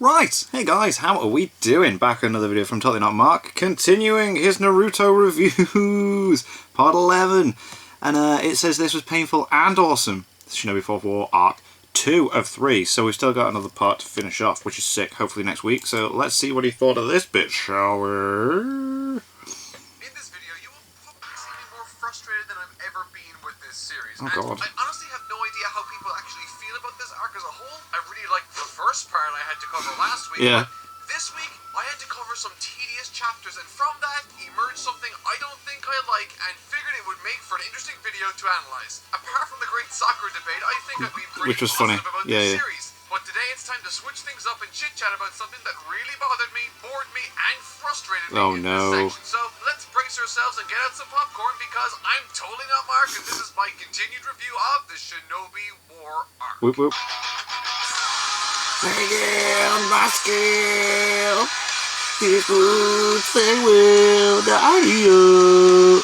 Right, hey guys, how are we doing? Back with another video from Totally Not Mark, continuing his Naruto reviews, part 11. And it says this was painful and awesome. Shinobi 4th War Arc 2 of 3, so we've still got another part to finish off, which is sick, hopefully next week. So let's see what he thought of this bit, shall we? In this video, you will probably see me more frustrated than I've ever been with this series. Oh god. I honestly have no idea how people actually feel about this arc as a whole. I really liked the first part I had to cover last week. Yeah. But this week, I had to cover some tedious chapters, and from that emerged something I don't think I like, and figured it would make for an interesting video to analyze. Apart from the great soccer debate, I think I've been pretty Which was funny. about this series. But today it's time to switch things up and chit-chat about something that really bothered me, bored me, and frustrated me in this section. So let's brace ourselves and get out some popcorn, because I'm totally not Mark, and this is my continued review of the Shinobi War arc. Whoop whoop. Again, my skill. These boots, they will die you.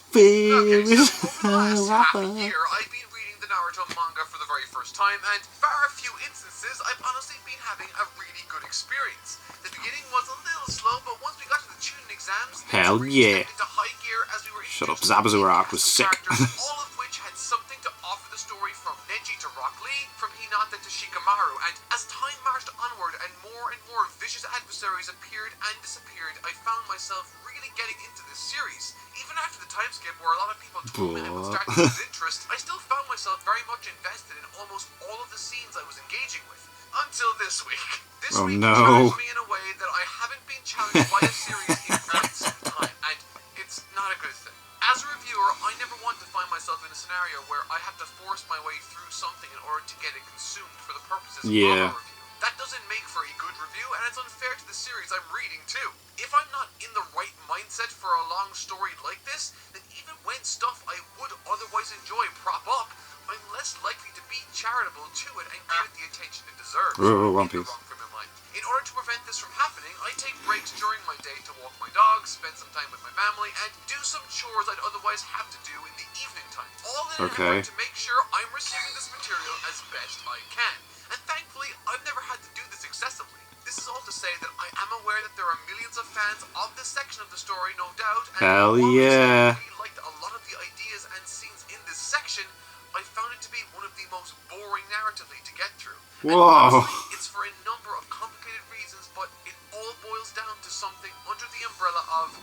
Okay, so over the last half a year, I've been reading the Naruto manga for the very first time, and bar a few instances, I've honestly been having a really good experience. The beginning was a little slow, but once we got to the tuning exams, hell yeah. into high gear as we were Shut up, Zabuza arc was sick. all of which had something to offer the story, from Neji to Rock Lee, from Hinata to Shikamaru, and as time marched onward and more vicious adversaries appeared and disappeared, I found myself really getting into this series. Even after the time skip where a lot of people told me I would start to lose interest, I still found myself very much invested in almost all of the scenes I was engaging with. Until this week. This week challenged me in a way that I haven't been challenged by a series in quite some time, and it's not a good thing. As a reviewer, I never want to find myself in a scenario where I have to force my way through something in order to get it consumed for the purposes of a review. That doesn't make for a good review, and it's unfair to the series I'm reading too. If I'm not in the right mindset for a long story like this, then even when stuff I would otherwise enjoy prop up, I'm less likely to be charitable to it and give it the attention it deserves. One Piece. In order to prevent this from happening, I take breaks during my day to walk my dogs, spend some time with my family, and do some chores I'd otherwise have to do in the evening time. All in an effort to make sure I'm receiving this material as best I can. And thankfully, I've never had to do this excessively. This is all to say that I am aware that there are millions of fans of this section of the story, no doubt, and hell yeah. I really liked a lot of the ideas and scenes in this section. I found it to be one of the most boring narratively to get through. Whoa. And it's for a number of complicated reasons, but it all boils down to something under the umbrella of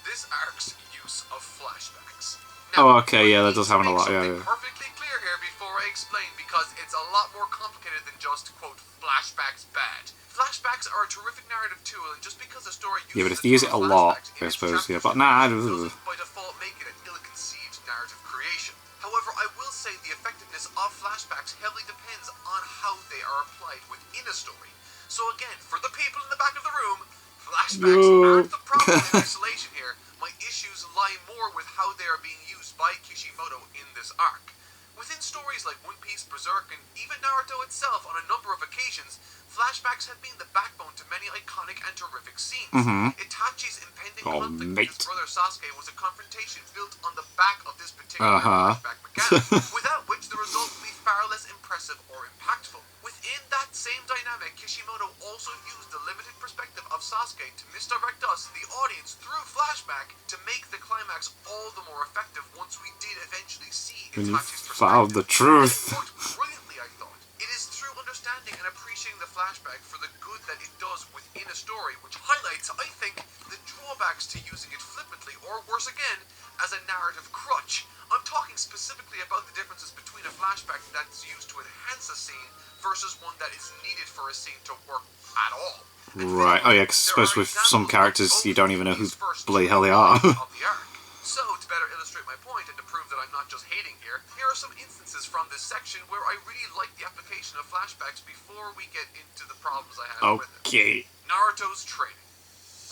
this arc's use of flashbacks. Now, okay, yeah, that does happen a lot, yeah. Perfectly clear here before I explain, because it's a lot more complicated than just, quote, flashbacks bad. Flashbacks are a terrific narrative tool, and just because a story uses but if they use it a lot, I suppose, yeah, but nah, doesn't by default make it an ill-conceived narrative creation. However, I will say the effectiveness of flashbacks heavily depends on how they are applied within a story. So again, for the people in the back of the room, flashbacks aren't the problem in isolation here. My issues lie more with how they are being used by Kishimoto in this arc. Within stories like One Piece, Berserk, and even Naruto itself, on a number of occasions, flashbacks have been the backbone to many iconic and terrific scenes. Itachi's impending conflict with his brother Sasuke was a confrontation built on the back of this particular flashback mechanic, without which the result would be far less impressive or impactful. Within that same dynamic, Kishimoto also used the limited perspective of Sasuke to misdirect us, the audience, through flashback to make the climax all the more effective once we did eventually see Itachi's perspective. Found the truth. It worked brilliantly, I thought. It is through understanding and appreciating the flashback for the good that it does within a story, which highlights, I think, the drawbacks to using it flippantly, or worse again, as a narrative crutch. I'm talking specifically about the differences between a flashback that's used to enhance a scene versus one that is needed for a scene to work at all. Right, oh yeah, because I suppose with some characters you don't even know who bloody hell they are. So, to better illustrate my point and to prove that I'm not just hating here are some instances from this section where I really like the application of flashbacks before we get into the problems I have with it. Naruto's Training.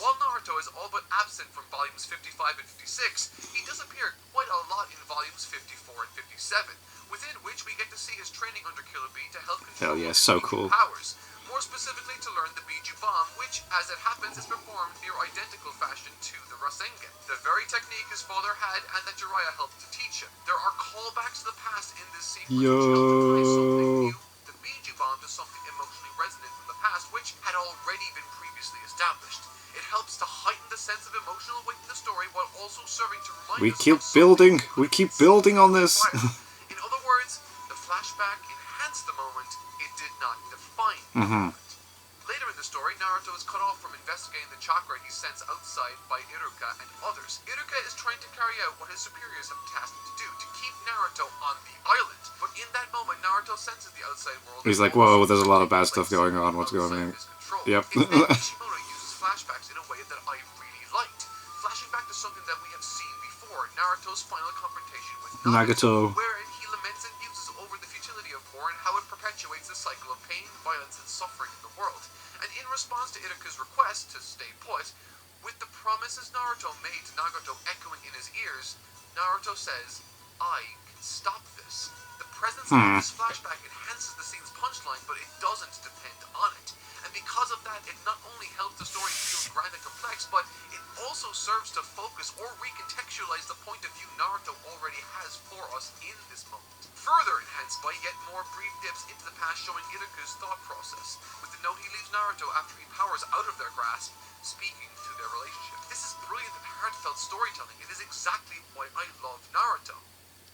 While Naruto is all but absent from volumes 55 and 56, he does appear quite a lot in volumes 54 and 57, within which we get to see his training under Killer Bee to help control his powers. More specifically, to learn the Biju Bomb, which, as it happens, is performed near identical fashion to the Rasengan, the very technique his father had and that Jiraiya helped to teach him. There are callbacks to the past in this sequence, which help to tie something new, the Biju Bomb, to something emotionally resonant from the past, which already been previously established. It helps to heighten the sense of emotional weight in the story while also serving to remind We us keep of building. something We keep building on this. In other words, the flashback enhanced the moment, it did not define the moment. Later in the story, Naruto is cut off from investigating the chakra he sends outside by Iruka and others. Iruka is trying to carry out what his superiors have tasked him to do, to keep Naruto on the island. But in that moment, Naruto senses the outside world. He's like, whoa, there's a lot of bad stuff going on. What's going on? Yep. It's then Kishimoto uses flashbacks in a way that I really liked. Flashing back to something that we have seen before, Naruto's final confrontation with Nagato. wherein he laments and muses over the futility of war and how it perpetuates the cycle of pain, violence, and suffering in the world. And in response to Iruka's request to stay put, with the promises Naruto made to Nagato echoing in his ears, Naruto says, I can stop this. The presence of this flashback enhances the scene's punchline, but it doesn't depend on it. And because of that, it not only helps the story feel grand and complex, but it also serves to focus or recontextualize the point of view Naruto already has for us in this moment. Further enhanced by yet more brief dips into the past showing Iruka's thought process, with the note he leaves Naruto after he powers out of their grasp, speaking to their relationship. This is brilliant and heartfelt storytelling. It is exactly why I love Naruto.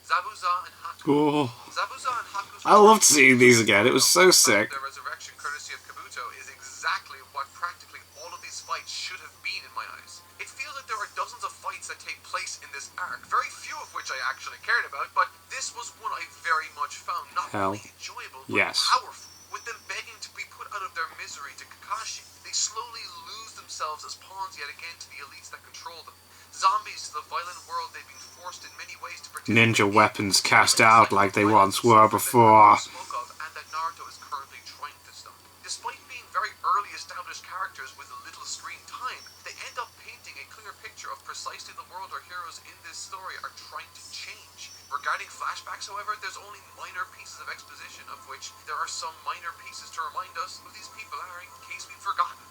Zabuza and Haku. Oh. Zabuza and Haku's I loved seeing these again. It was so sick. Their resurrection courtesy of Kabuto is exactly what practically all of these fights should have been in my eyes. It feels like there are dozens of fights that take place in this arc, very few of which I actually cared about, but this was one I very much found not only enjoyable, but powerful. With them begging to be put out of their misery to Kakashi, they slowly lose themselves as pawns yet again to the elites that control them. Zombies to the violent world they've been forced in many ways to participate. Ninja weapons cast out like they once were before. And that Naruto is currently trying to stop. Despite being very early established characters with little screen time, they end up painting a clear picture of precisely the world our heroes in this story are trying to change. Regarding flashbacks, however, there's only minor pieces of exposition, of which there are some minor pieces to remind us who these people are in case we've forgotten.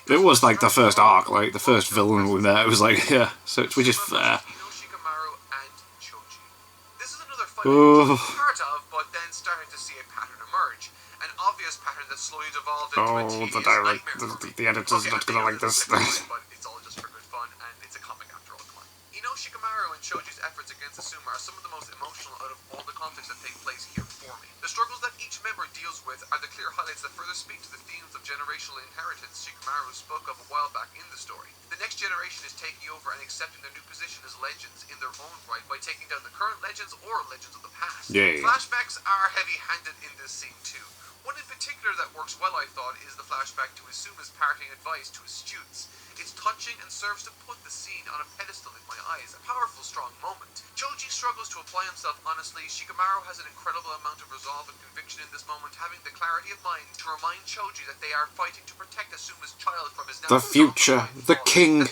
It was like the first arc, like the first villain we met. It was like, yeah, so which is fair. Inochi and Choji. This is another fight I'm part of, but then starting to see a pattern emerge. An obvious pattern that slowly devolved into a tedious nightmare. The editor's not gonna like this. But it's all just for good fun, and it's a comic after all. Come on. Inochi and Choji's efforts against Asuma are some of the most emotional out of all the conflicts that take place here for me. The struggles that each member deals with are the clear highlights that further speak to the themes of generational inheritance Shikamaru spoke of a while back in the story. The next generation is taking over and accepting their new position as legends in their own right by taking down the current legends or legends of the past. Yeah. Flashbacks are heavy-handed in this scene too. One in particular that works well, I thought, is the flashback to Asuma's parting advice to his students. It's touching and serves to put the scene on a pedestal in my eyes, a powerful, strong moment. Choji struggles to apply himself honestly. Shikamaru has an incredible amount of resolve and conviction in this moment, having the clarity of mind to remind Choji that they are fighting to protect Asuma's child from his The future, the king.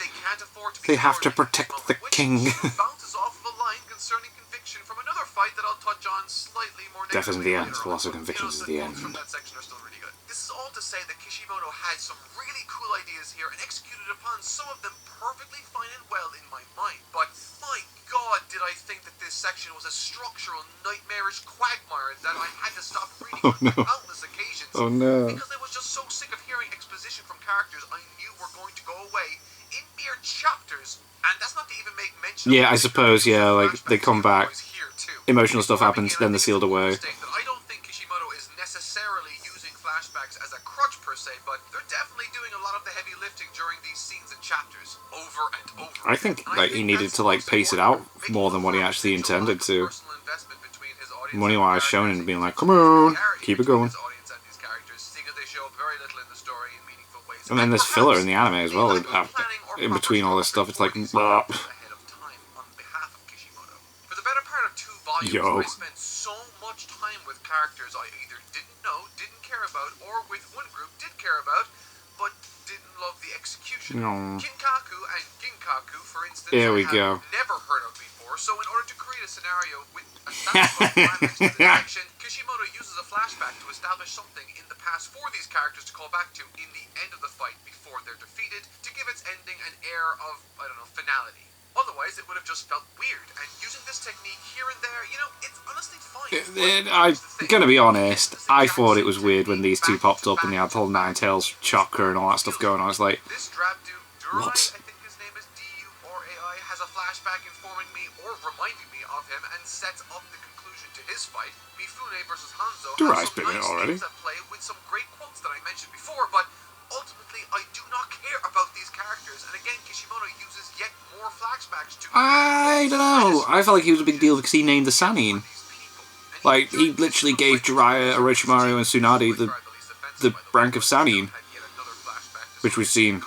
They have to protect the king. Bounces off of a line concerning conviction from another fight that I'll touch on slightly more Death is the end. later Lots of on. convictions is the end. From that section are still really good. This is all to say that Kishimoto had some really cool ideas here and executed upon some of them perfectly fine and well in my mind. But my god, did I think that this section was a structural, nightmarish quagmire that I had to stop reading on countless occasions. Oh no. Because I was just so sick of hearing exposition from characters I knew were going to go away in mere chapters. And that's not to even make mention Yeah, I suppose, yeah, like they come back, here too. emotional stuff happens, then they're sealed away. I don't think Kishimoto is necessarily using flashbacks as a crutch per se, but they're definitely doing a lot of the heavy lifting during these scenes and chapters, over and over. I think like he needed to like pace it out more than what he actually intended to. Money-wise, showing and being like, come on, keep it going. And then there's filler in the anime as well. In between all this stuff, it's like, blah. For the better part of 2 volumes, I spent so much time with characters I either didn't know, didn't care about, or with one group did care about, but didn't love the execution. Kinkaku and Ginkaku, for instance, There we I go. have never heard of before, so in order to create a scenario with a satisfying climax to the action, Kishimoto uses a flashback to establish something in the past for these characters to call back to in the end of the fight before they're defeated, to give its ending an air of, I don't know, finality. Otherwise, it would have just felt weird, and using this technique here and there, you know, it's honestly fine. I'm gonna be honest, I thought it was weird when these two popped up and they had the whole Nine Tails chakra and all that stuff going on. I was like, this drab dude, Durai, what? I think his name is D-U-R-A-I, has a flashback informing me or reminding me of him and sets up the conclusion to his fight. Mifune versus Hanzo Durai's has some been in it nice already. themes at play with some great quotes that I mentioned before, but ultimately I do not care about these characters, and again, Kishimoto uses yet more flashbacks to... I don't know. I felt like he was a big deal because he named the Sannin. Like, he literally gave Jiraiya, Orochimaru, and Tsunade the rank of Sannin, which we've seen.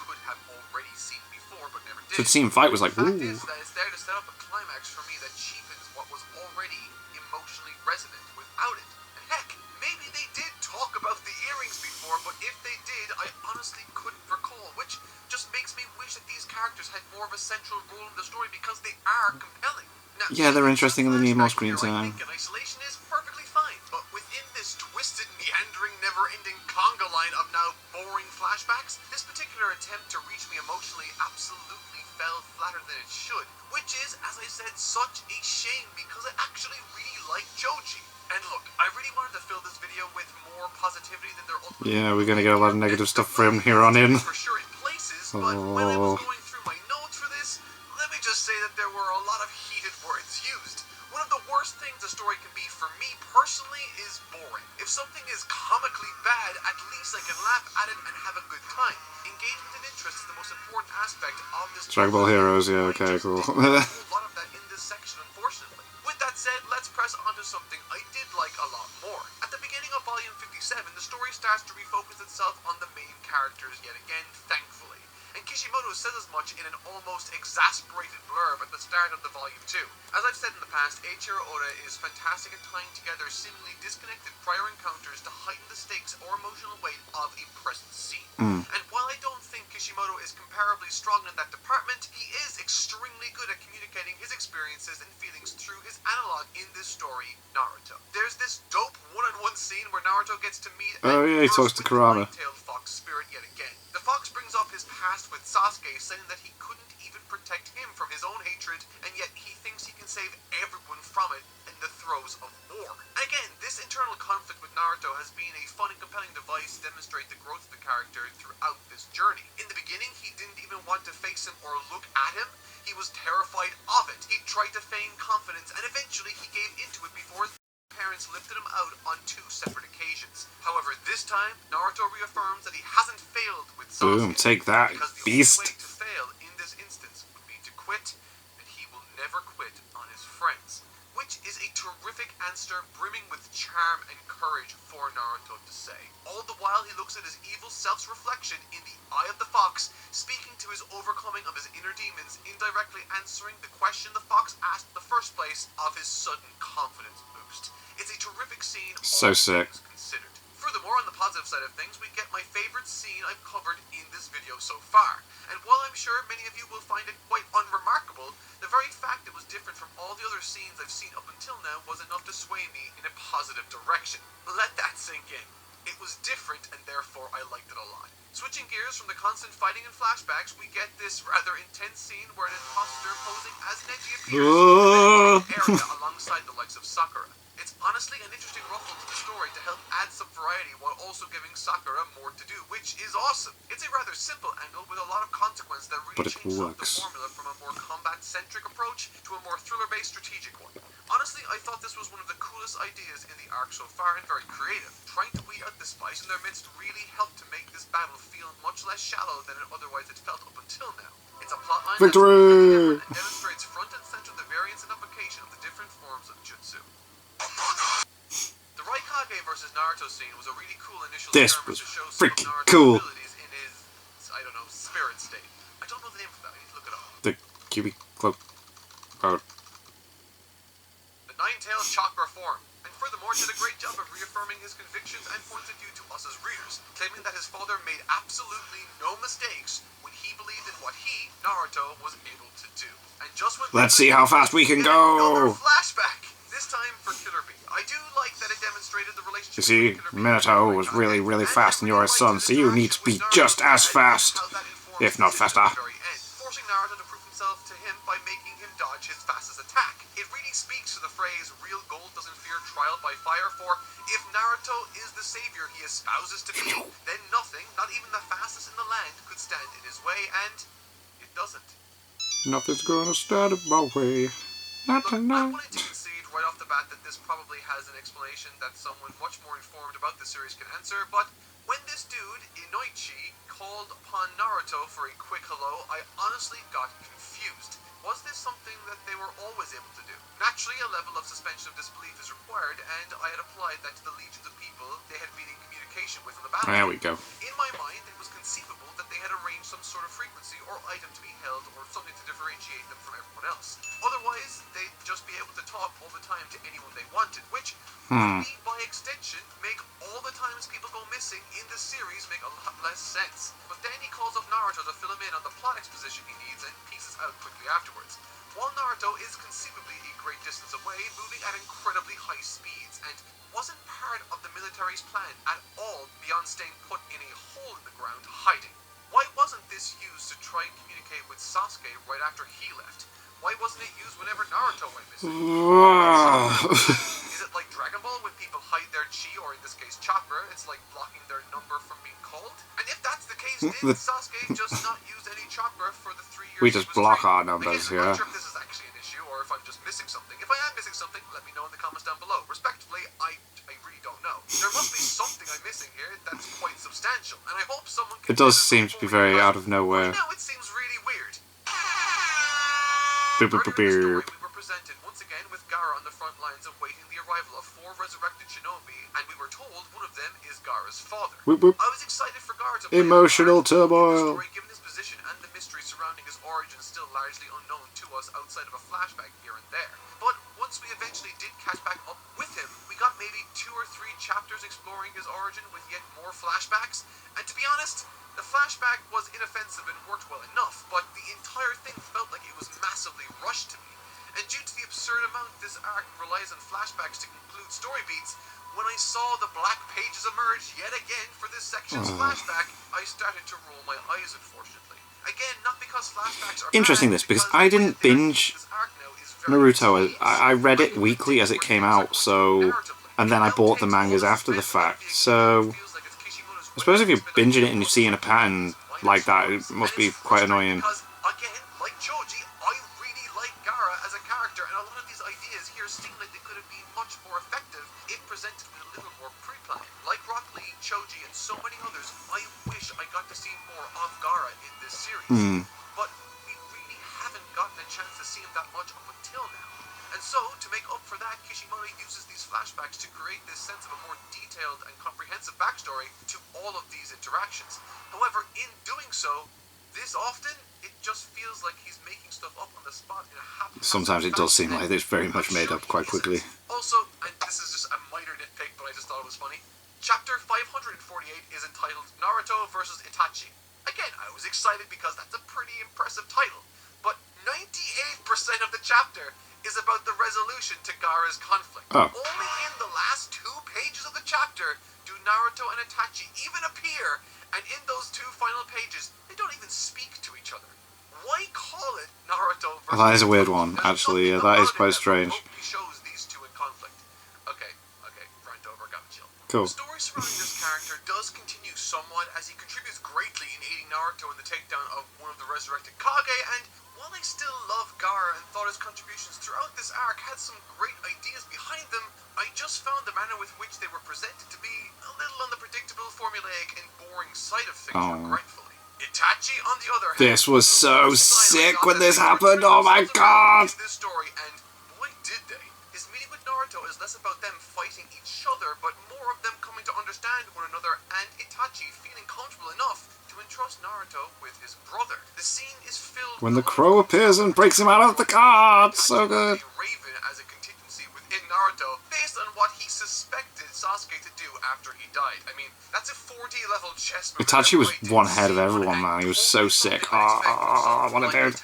So the scene fight was like, ooh. It's there to set up a climax for me that cheapens what was already emotionally resonant without it. And heck, maybe they did talk about the earrings before, but if they did, I honestly couldn't recall, which just makes me wish that these characters had more of a central role in the story because they are compelling. Now, Yeah, they're interesting and they need more screen I time. think in isolation is perfectly fine, but within this twisted, meandering, never-ending conga line of now boring flashbacks, this particular attempt to reach me emotionally absolutely fell flatter than it should, which is, as I said, such a shame because I actually really like Joji. And look, I really wanted to fill this video with more positivity than there ultimately... Yeah, we're gonna get a lot of negative stuff from here on in. For sure in places, but when I was going through my notes for this, let me just say that there were a lot of heated words used. One of the worst things a story can be for me personally is boring. If something is comically bad, at least I can laugh at it and have a good time. Engagement and interest is the most important aspect of this. Dragon Ball Heroes, yeah, okay, cool. A whole lot of that in this section, unfortunately. With that said, let's press on to something I did like a lot more. At the beginning of Volume 57, the story starts to refocus itself on the main characters yet again, thankfully. And Kishimoto says as much in an almost exasperated blurb at the start of the Volume 2. As I've said in the past, Eiichiro Oda is fantastic at tying together seemingly disconnected prior encounters to heighten the stakes or emotional weight of a present scene. And while I don't think Kishimoto is comparably strong in that department, he is extremely good at communicating his experiences and feelings through his analog in this story, Naruto. There's this dope one-on-one scene where Naruto gets to meet He talks to Kurama. Nine-tailed fox spirit yet again. The fox brings up his past with Sasuke, saying that he couldn't even protect him from his own hatred, and yet he thinks he can save everyone from it in the throes of war. Again, this internal conflict with Naruto has been a fun and compelling device to demonstrate the growth of the character throughout this journey. In the beginning, he didn't even want to face him or look at him. He was terrified of it. He tried to feign confidence, and eventually he gave into it before his parents lifted him out on 2 separate occasions. However, this time, Naruto reaffirms that he hasn't failed with Sasuke. Boom, take that, because the beast. only way to fail in this instance would be to quit, and he will never quit on his friends. Which is a terrific answer brimming with charm and courage for Naruto to say. All the while he looks at his evil self's reflection in the eye of the fox, speaking to his overcoming of his inner demons, indirectly answering the question the fox asked in the first place of his sudden confidence boost. It's a terrific scene, So all sick. things considered. Furthermore, on the positive side of things, we get my favorite scene I've covered in this video so far. And while I'm sure many of you will find it quite unremarkable, the very fact it was different from all the other scenes I've seen up until now was enough to sway me in a positive direction. Let that sink in. It was different, and therefore I liked it a lot. Switching gears from the constant fighting and flashbacks, we get this rather intense scene where an imposter posing as Neji appears in the area alongside the likes of Sakura. It's honestly an interesting ruffle to the story to help add some variety while also giving Sakura more to do, which is awesome. It's a rather simple angle with a lot of consequence that really changes up the formula from a more combat-centric approach to a more thriller-based strategic one. Honestly, I thought this was one of the coolest ideas in the arc so far and very creative. Trying to weed out the spice in their midst really helped to make this battle feel much less shallow than it otherwise had felt up until now. It's a plotline that's Victory! and demonstrates front and center the variance and application of the different forms of jutsu. The Raikage versus Naruto scene was a really cool initial This experiment was to show some freaking of Naruto's cool. abilities in his, I don't know, spirit state. I don't know the name for that, I need to look it up. The QB cloak. Oh. The Nine-Tailed Chakra form, and furthermore did a great job of reaffirming his convictions and points of view to us as readers, claiming that his father made absolutely no mistakes when he believed in what he, Naruto, was able to do. And just when Let's see how fast we can another go! flashback! This time for Killer Bee. I do like that it demonstrated the relationship You see, between Killer Bee Minato and was Raikage, really, really and fast and you're his son, so you need to be just as fast, if not faster. Forcing Naruto to prove himself myself to him by making him dodge his fastest attack. It really speaks to the phrase, real gold doesn't fear trial by fire, for if Naruto is the savior he espouses to be, then nothing, not even the fastest in the land, could stand in his way, and it doesn't. Nothing's gonna stand in my way. Not Look, tonight. I'm willing to concede right off the bat that this probably has an explanation that someone much more informed about the series can answer, but when this dude, Inochi, called upon Naruto for a quick hello, I honestly got confused. Was this something that they were always able to do? Naturally, a level of suspension of disbelief is required, and I had applied that to the legions of people they had been in communication with on the battlefield. There we go. In my mind, it was conceivable that they had arranged some sort of frequency or item to be held or something to differentiate them from everyone else. Otherwise, they'd just be able to talk all the time to anyone they wanted, which would be, by extension, make all the times people go missing in the series make a lot less sense. But then he calls up Naruto to fill him in on the plot exposition he needs and pieces out quickly afterwards. While Naruto is conceivably a great distance away, moving at incredibly high speeds, and wasn't part of the military's plan at all beyond staying put in a hole in the ground hiding. Why wasn't this used to try and communicate with Sasuke right after he left? Why wasn't it used whenever Naruto went missing? Is it like Dragon Ball when people hide their chi, or in this case chakra, it's like blocking their number from being called? And if that's the case, did Sasuke just not use any chakra for the 3 years We just block our numbers, I'm yeah. not sure if this is actually an issue, or if I'm just missing something. If I am missing something, let me know in the comments down below. Respectively, I really don't know. There must be something I'm missing here that's quite substantial, and I hope someone can... It does seem to be very out of nowhere. Right now it seems really weird. Boop, boop, boop, Earlier in the story, boop. we were presented once again with Gara on the front lines awaiting the arrival of 4 resurrected Shinobi, and we were told one of them is Gara's father. Boop, boop. I was excited for Gara to play Emotional the turmoil. story, given his position and the mystery surrounding his origin still largely unknown to us outside of a flashback here and there. But once we eventually did catch back up with him, we got maybe 2 or 3 chapters exploring his origin with yet more flashbacks, and to be honest, the flashback was inoffensive and worked well enough, but the entire thing felt like it was massively rushed to me. And due to the absurd amount this arc relies on flashbacks to conclude story beats, when I saw the black pages emerge yet again for this section's flashback, I started to roll my eyes, unfortunately. Again, not because flashbacks are Interesting bad, this, because I didn't binge this arc now is very Naruto. I read it weekly as it came out, so... And then I bought the mangas after the fact, so... I suppose if you're binging it and you're seeing a pattern like that, it must be quite annoying. Because, again, like Choji, I really like Gara as a character, and a lot of these ideas here seem like they could have been much more effective if presented with a little more pre-planning. Like Rock Lee, Choji, and so many others, I wish I got to see more of Gara in this series. But we really haven't gotten a chance to see him that much up until now. And so, to make up for that, Kishimoto uses these flashbacks to create this sense of a more detailed and comprehensive backstory to all of these interactions. However, in doing so, this often, it just feels like he's making stuff up on the spot in a haphazard Sometimes it does seem fashion. like it's very much made up quite quickly. Also, and this is just a minor nitpick, but I just thought it was funny, Chapter 548 is entitled Naruto vs. Itachi. Again, I was excited because that's a pretty impressive title, but 98% of the chapter is about the resolution to Gara's conflict. Only in the last 2 pages of the chapter do Naruto and Itachi even appear, and in those 2 final pages, they don't even speak to each other. Why call it Naruto versus That is a weird Itachi? one, There's actually. nothing That is about quite it that strange. remotely shows these 2 in conflict. Okay, rant over, gotta chill. Cool. The story surrounding this character does continue somewhat as he contributes greatly in aiding Naruto in the takedown of one of the resurrected Kage, and while I still love Gara and thought his contributions throughout this arc had some great ideas behind them, I just found the manner with which they were presented to be a little on the predictable, formulaic, and boring side of things, regretfully. Itachi, on the other hand, This was so sick when this happened, oh my god! This story, and boy did they. His meeting with Naruto is less about them fighting each other, but more of them coming to understand one another, and Itachi feeling comfortable enough to entrust Naruto with his brother. The scene is filled When the with a crow lot of appears and breaks him out of the cart, so good. a Raven as a contingency within Naruto, based on what he suspected Sasuke to do after he died. I mean, that's a 40 level chess move. Itachi was one ahead of everyone, man. He was so sick. What a dude.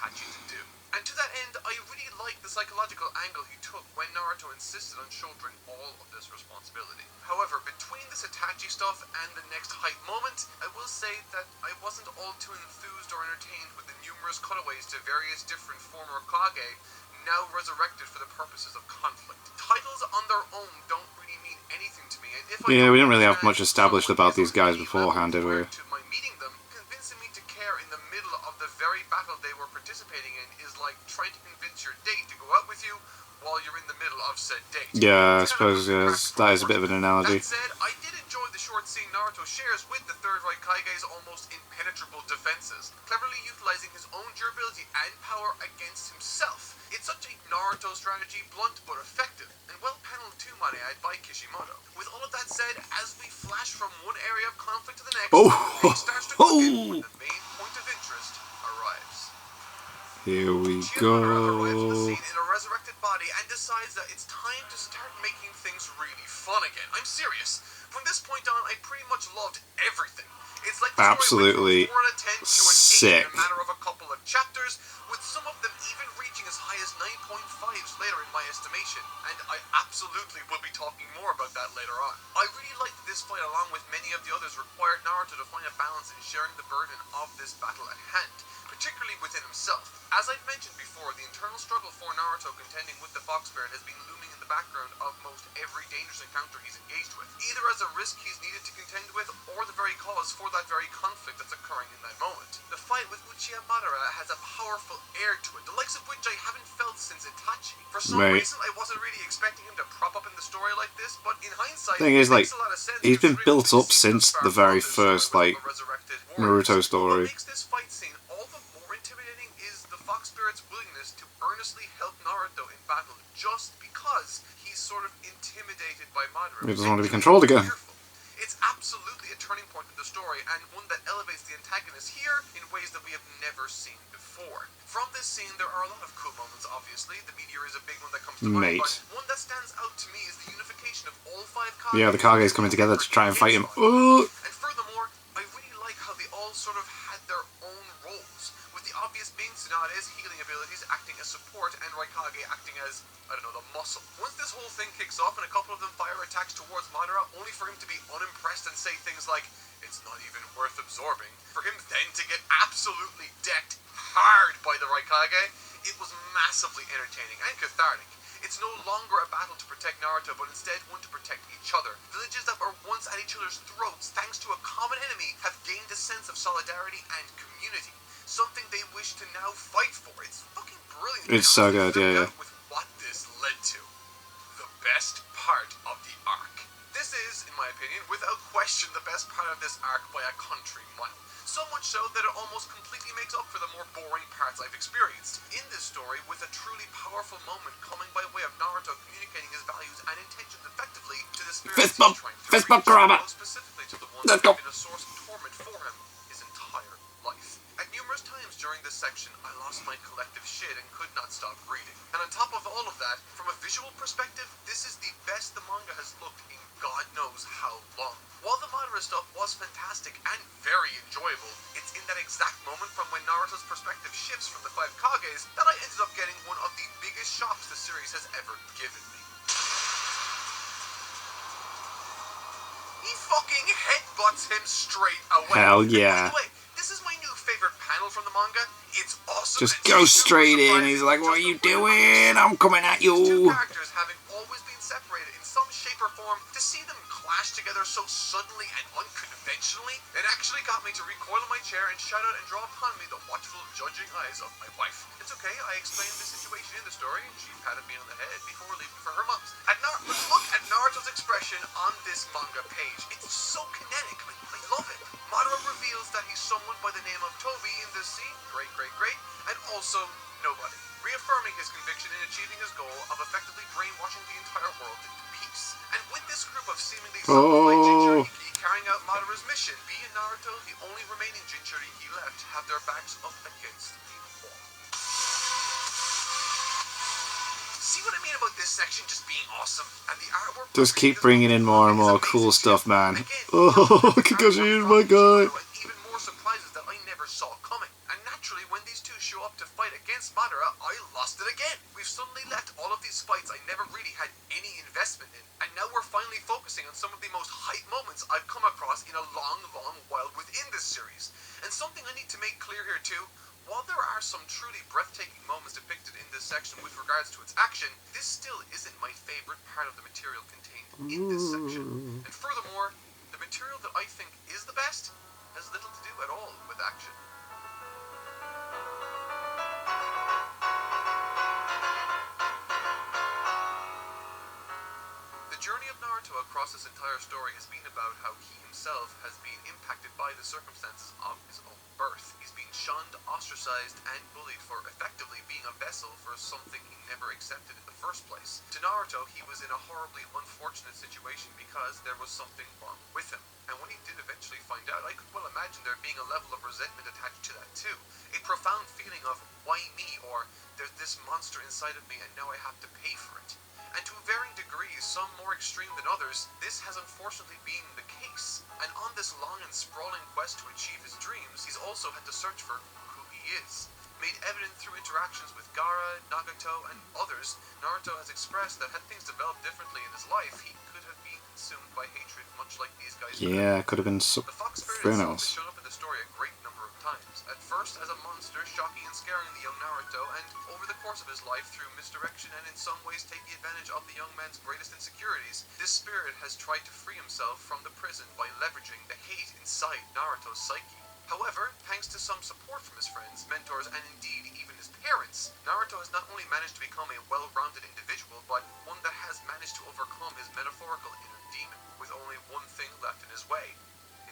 And to that end, I really like the psychological angle he took when Naruto insisted on shouldering all of this responsibility. However, between this Itachi stuff and the next hype moment, I will say that I wasn't wasn't all too enthused or entertained with the numerous cutaways to various different former Kage, now resurrected for the purposes of conflict. Titles on their own don't really mean anything to me, and if Yeah, we didn't really have much established about these guys beforehand, did we? to my meeting them, convincing me to care in the middle of the very battle they were participating in is like trying to convince your date to go out with you while you're in the middle of said date. Yeah, I suppose that is a bit of an analogy. That said, I did enjoy the short scene Naruto shares with the Third Raikage's almost impenetrable defenses, cleverly utilizing his own durability and power against himself. It's such a Naruto strategy, blunt but effective, and well paneled too, might I add, by Kishimoto. With all of that said, as we flash from one area of conflict to the next, it starts to quicken when the main point of interest arrives. Here we Uchiha Madara arrives on the go. scene in a resurrected body and decides that it's time to start making things really fun again. I'm serious. From this point on, I pretty much loved everything. It's like the Absolutely story went from 4 out of 10 to an 8 sick. in a matter of a couple of chapters, with some of them even reaching as high as 9.5s later in my estimation, and I absolutely will be talking more about that later on. I really liked this fight, along with many of the others, required Naruto to find a balance in sharing the burden of this battle at hand, particularly within himself. As I've mentioned before, the internal struggle for Naruto contending with the Fox Spirit has been looming in the background of most every dangerous encounter he's engaged with, either as a risk he's needed to contend with, or the very cause for that very conflict that's occurring in that moment. The fight with Uchiha Madara has a powerful air to it, the likes of which I haven't felt since Itachi. For some reason, I wasn't really expecting him to prop up in the story like this, but in hindsight, Thing is, like, makes a lot of sense. he's been built up since the very first, like, Naruto story. What makes this fight scene all the more intimidating is the Fox Spirit's willingness to earnestly help Naruto in battle just because he's sort of intimidated by Madara. He doesn't want to be controlled again. It's absolutely a turning point in the story, and one that elevates the antagonist here in ways that we have never seen before. From this scene, there are a lot of cool moments, obviously. The meteor is a big one that comes to mind, but one that stands out to me is the unification of all 5 Kages. Yeah, the Kages coming together to try and fight him. And furthermore, I really like how they all sort of had their own roles, with the obvious being Tsunade's healing abilities acting as support and Raikage acting as, I don't know, the muscle. Once this whole thing kicks off and a couple of them fire attacks towards Madara, only for him to be unimpressed and say things like, "It's not even worth absorbing," for him then to get absolutely decked hard by the Raikage, it was massively entertaining and cathartic. It's no longer a battle to protect Naruto, but instead one to protect each other. Villages that were once at each other's throats, thanks to a common enemy, have gained a sense of solidarity and community. Something they wish to now fight for. It's fucking brilliant. It's so good, yeah. With what this led to. The best part of the arc. This is, in my opinion, without question the best part of this arc by a country mile. So much so that it almost completely makes up for the more boring parts I've experienced. In this story, with a truly powerful moment coming by way of Naruto communicating his values and intentions effectively to the spirits he's trying to reach, most specifically to the ones that have been a source of torment for him his entire life. At numerous times during this section, I lost my collective shit and could not stop reading. And on top of all of that, from a visual perspective, this is the best the manga has looked in God knows how long. While the Madara stuff was fantastic and very enjoyable, it's in that exact moment from when Naruto's perspective shifts from the 5 Kages that I ended up getting one of the biggest shocks the series has ever given me. He fucking headbutts him straight away. Hell yeah. And by the way, this is my new favorite panel from the manga. It's awesome. Just go straight in. He's like, "What are you doing? I'm coming at you." Two characters having always been separated in some shape or form, to see them clash together so suddenly and unconventionally, it actually got me to recoil in my chair and shout out and draw upon me the watchful, judging eyes of my wife. It's okay, I explained the situation in the story, and she patted me on the head before leaving for her mom's. Look at Naruto's expression on this manga page. It's so kinetic. I love it. Madara reveals that he's someone by the name of Toby in this scene. Great, and also nobody. Reaffirming his conviction in achieving his goal of effectively brainwashing the entire world into peace. And with this group of seemingly zombified Jinchuriki carrying out Madara's mission, Bee and Naruto, the only remaining Jinchuriki left, have their backs up against the wall. See what I mean about this section just being awesome? And the artwork... Just keep bringing in more and more cool stuff, man. Oh, Kakashi is my guy. Even more surprises that I never saw coming. And naturally, when these two show up to fight against Madara, I lost it again. We've suddenly left all of these fights I never really had any investment in, and now we're finally focusing on some of the most hype moments I've come across in a long while within this series. And something I need to make clear here too. While there are some truly breathtaking moments depicted in this section with regards to its action, this still isn't my favourite part of the material contained in this section. And furthermore, the material that I think is the best has little to do at all with action. The journey of Naruto across this entire story has been about how he himself has been impacted by the circumstances of his own birth. He's been shunned, ostracized, and bullied for effectively being a vessel for something he never accepted in the first place. To Naruto, he was in a horribly unfortunate situation because there was something wrong with him. And when he did eventually find out, I could well imagine there being a level of resentment attached to that too. A profound feeling of, why me? Or, there's this monster inside of me and now I have to pay for it. And to varying degrees, some more extreme than others, this has unfortunately been the case. And on this long and sprawling quest to achieve his dreams, he's also had to search for who he is. Made evident through interactions with Gara, Nagato, and others, Naruto has expressed that had things developed differently in his life, he could have been consumed by hatred, much like these guys. Yeah, could have been The Fox Spirit itself has shown up in the story a great number of times. At first as a monster, shocking and scaring the young Naruto, and over the course of his life through misdirection and in some ways taking advantage of the young man's greatest insecurities, this spirit has tried to free himself from the prison by leveraging the hate inside Naruto's psyche. However, thanks to some support from his friends, mentors, and indeed even his parents, Naruto has not only managed to become a well-rounded individual, but one that has managed to overcome his metaphorical inner demon, with only one thing left in his way,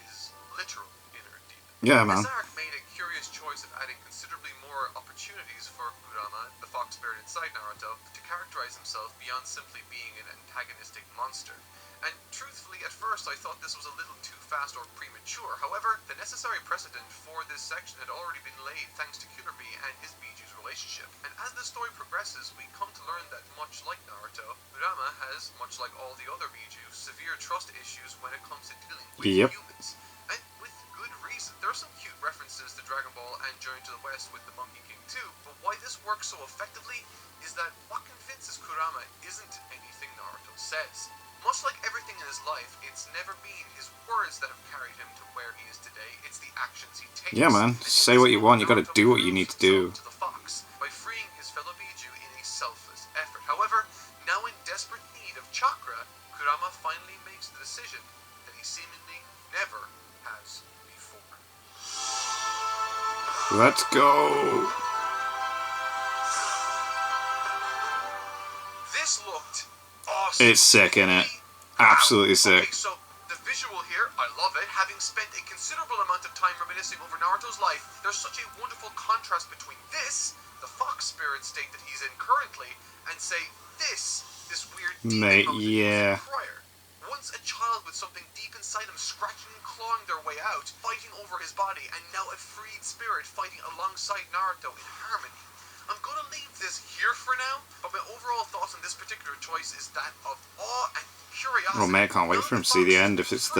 his literal inner demon. Yeah, man. This arc made a curious choice of adding considerably more opportunities for Kurama, the fox spirit inside Naruto, to characterize himself beyond simply being an antagonistic monster. And truthfully, at first I thought this was a little too fast or premature. However, the necessary precedent for this section had already been laid thanks to Shinobi and his Biju's relationship. And as the story progresses, we come to learn that much like Naruto, Kurama has, much like all the other Biju, severe trust issues when it comes to dealing with humans. And with good reason. There are some cute references to Dragon Ball and Journey to the West with the Monkey King too, but why this works so effectively is that what convinces Kurama isn't anything Naruto says. Much like everything in his life, it's never been his words that have carried him to where he is today, it's the actions he takes. Yeah, man. Say what you want, you gotta do what you need to do. To the fox, by freeing his fellow Biju in a selfless effort. However, now in desperate need of chakra, Kurama finally makes the decision that he seemingly never has before. Let's go. This looked awesome. It's sick, innit? Absolutely sick. Okay, so the visual here, I love it. Having spent a considerable amount of time reminiscing over Naruto's life, there's such a wonderful contrast between this, the fox spirit state that he's in currently, and say this weird demon mode that he was in prior. Once a child with something deep inside him scratching and clawing their way out, fighting over his body, and now a freed spirit fighting alongside Naruto in harmony. I'm gonna leave this here for now, but my overall thoughts on this particular choice is that of awe and curiosity. Oh man, I can't wait for him to see the end. If he's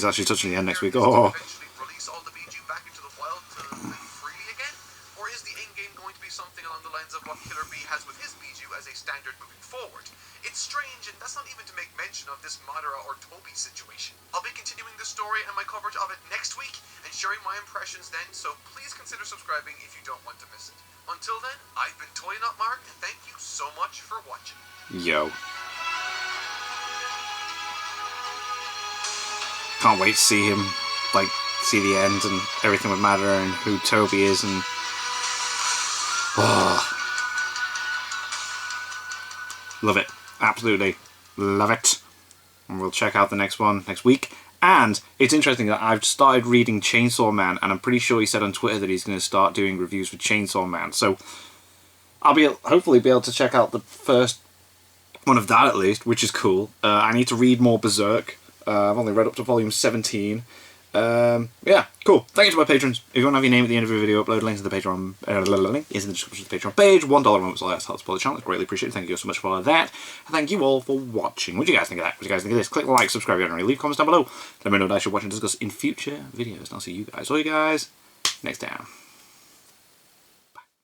actually touching the end next week. Oh. Eventually release all the Biju back into the wild to live freely again, or is the end game going to be something along the lines of what Killer B has with his Biju as a standard moving forward? It's strange, and that's not even to make mention of this Madara or Toby situation. I'll be continuing the story and my coverage of it next week and sharing my impressions then, so please consider subscribing if you don't want to miss it. Until then, I've been Toy Not Mark, and thank you so much for watching. Yo. Can't wait to see him, like, see the end and everything with Madara and who Toby is and... Oh. Love it. Absolutely love it. And we'll check out the next one next week. And it's interesting that I've started reading Chainsaw Man, and I'm pretty sure he said on Twitter that he's going to start doing reviews for Chainsaw Man. So I'll hopefully be able to check out the first one of that at least, which is cool. I need to read more Berserk. I've only read up to volume 17. Yeah, cool. Thank you to my patrons. If you want to have your name at the end of your video, upload links to the Patreon. Link is in the description of the Patreon page. $1 a month is all that helps support the channel. It's greatly appreciated. Thank you so much for that. And thank you all for watching. What do you guys think of that? What do you guys think of this? Click like, subscribe, and leave comments down below. Let me know what I should watch and discuss in future videos. And I'll see you guys, all you guys, next time.